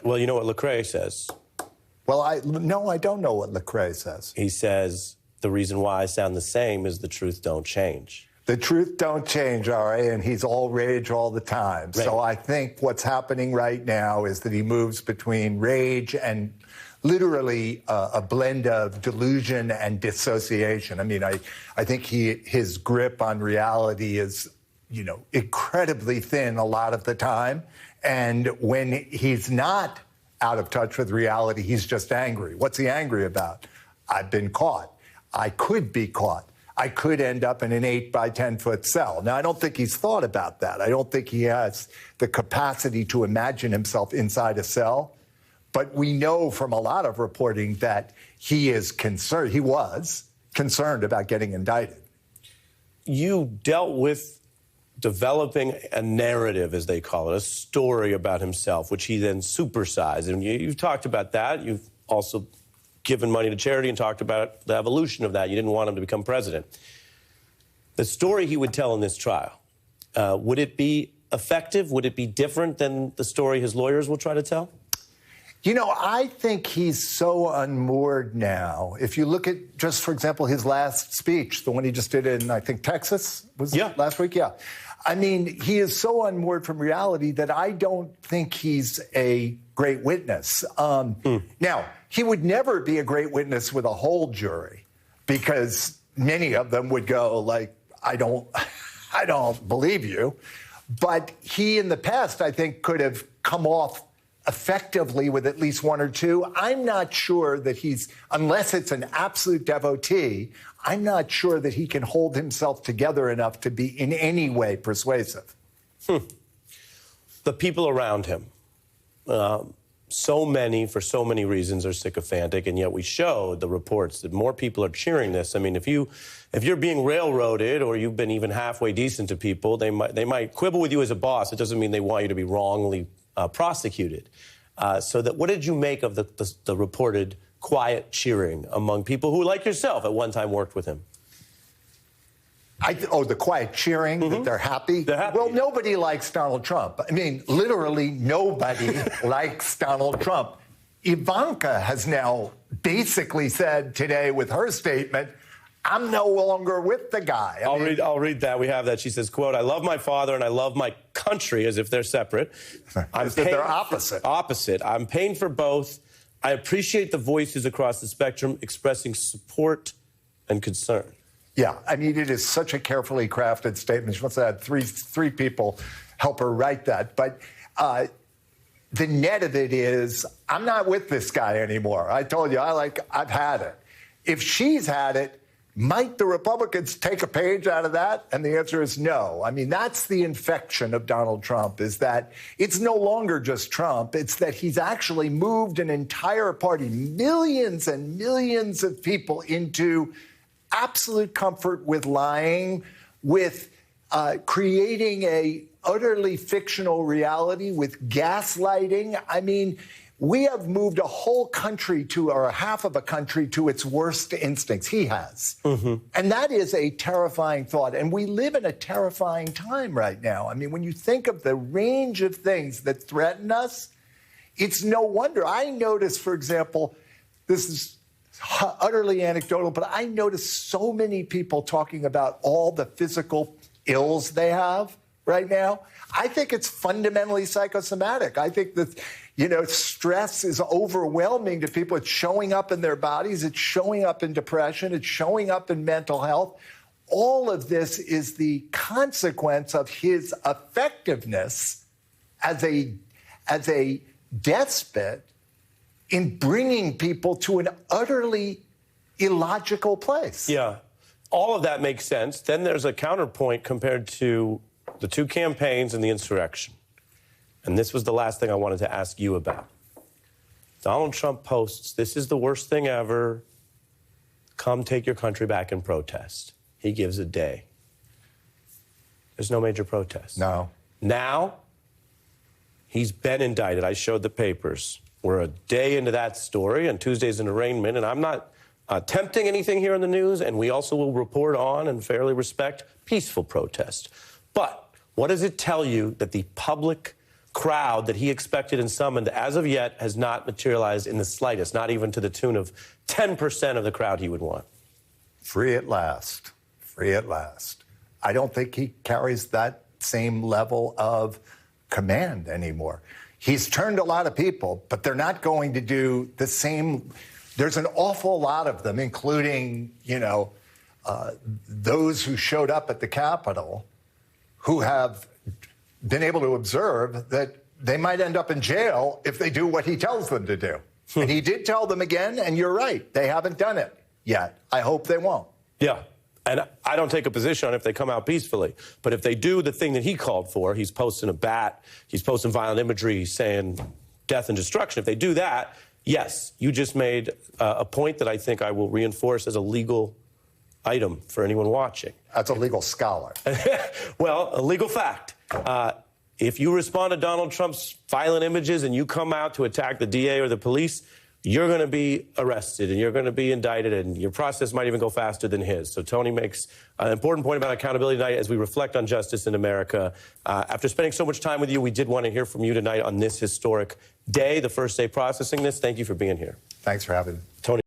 Well, you know what Lecrae says. Well, no, I don't know what Lecrae says. He says, the reason why I sound the same is the truth don't change. The truth don't change, R.A., and he's all rage all the time. Right. So I think what's happening right now is that he moves between rage and literally a blend of delusion and dissociation. I mean, I think his grip on reality is, incredibly thin a lot of the time. And when he's not out of touch with reality, he's just angry. What's he angry about? I've been caught. I could be caught. I could end up in an 8 by 10 foot cell. Now, I don't think he's thought about that. I don't think he has the capacity to imagine himself inside a cell. But we know from a lot of reporting that he was concerned about getting indicted. You dealt with developing a narrative, as they call it, a story about himself, which he then supersized. And you've talked about that. You've also given money to charity and talked about the evolution of that. You didn't want him to become president. The story he would tell in this trial, would it be effective? Would it be different than the story his lawyers will try to tell? I think he's so unmoored now. If you look at just, for example, his last speech, the one he just did in, I think, Texas, was it last week? Yeah. I mean, he is so unmoored from reality that I don't think he's a great witness. Now, he would never be a great witness with a whole jury because many of them would go like, I don't believe you. But he, in the past, I think, could have come off effectively with at least one or two. I'm not sure that unless it's an absolute devotee, I'm not sure that he can hold himself together enough to be in any way persuasive. The people around him, so many, for so many reasons, are sycophantic, and yet we showed the reports that more people are cheering this. I mean, if you're being railroaded or you've been even halfway decent to people, they might quibble with you as a boss. It doesn't mean they want you to be wrongly prosecuted. What did you make of the reported quiet cheering among people who, like yourself, at one time worked with him? The quiet cheering, that they're happy? They're happy. Well, nobody likes Donald Trump. I mean, literally nobody likes Donald Trump. Ivanka has now basically said today with her statement, I'm no longer with the guy. I'll read that. We have that. She says, quote, I love my father and I love my country, as if they're separate. As if they're opposite. Opposite. I'm paying for both. I appreciate the voices across the spectrum expressing support and concern. Yeah, I mean, it is such a carefully crafted statement. She must have had three people help her write that. But the net of it is, I'm not with this guy anymore. I told you, I've had it. If she's had it, might the Republicans take a page out of that? And the answer is no. I mean, that's the infection of Donald Trump, is that it's no longer just Trump. It's that he's actually moved an entire party, millions and millions of people, into absolute comfort with lying, with creating a utterly fictional reality, with gaslighting. I mean, we have moved a whole country or half of a country to its worst instincts. He has. And that is a terrifying thought. And we live in a terrifying time right now. I mean, when you think of the range of things that threaten us, it's no wonder. I notice, for example, this is utterly anecdotal, but I notice so many people talking about all the physical ills they have right now. I think it's fundamentally psychosomatic. I think that, stress is overwhelming to people. It's showing up in their bodies. It's showing up in depression. It's showing up in mental health. All of this is the consequence of his effectiveness as a despot in bringing people to an utterly illogical place. Yeah, all of that makes sense. Then there's a counterpoint compared to the two campaigns and the insurrection. And this was the last thing I wanted to ask you about. Donald Trump posts, this is the worst thing ever. Come take your country back and protest. He gives a day. There's no major protest. No. Now, he's been indicted. I showed the papers. We're a day into that story, and Tuesday's an arraignment, and I'm not attempting anything here in the news, and we also will report on and fairly respect peaceful protest. But what does it tell you that the public crowd that he expected and summoned, as of yet, has not materialized in the slightest, not even to the tune of 10% of the crowd he would want. Free at last. Free at last. I don't think he carries that same level of command anymore. He's turned a lot of people, but they're not going to do the same. There's an awful lot of them, including, those who showed up at the Capitol who have been able to observe that they might end up in jail if they do what he tells them to do. And he did tell them again, and you're right, they haven't done it yet. I hope they won't. Yeah. And I don't take a position on if they come out peacefully. But if they do the thing that he called for, he's posting a bat, he's posting violent imagery saying death and destruction. If they do that, yes, you just made a point that I think I will reinforce as a legal item for anyone watching. That's a legal scholar. Well, a legal fact. If you respond to Donald Trump's violent images and you come out to attack the DA or the police, you're going to be arrested and you're going to be indicted, and your process might even go faster than his. So Tony makes an important point about accountability tonight as we reflect on justice in America. After spending so much time with you, we did want to hear from you tonight on this historic day, the first day processing this. Thank you for being here. Thanks for having me. Tony.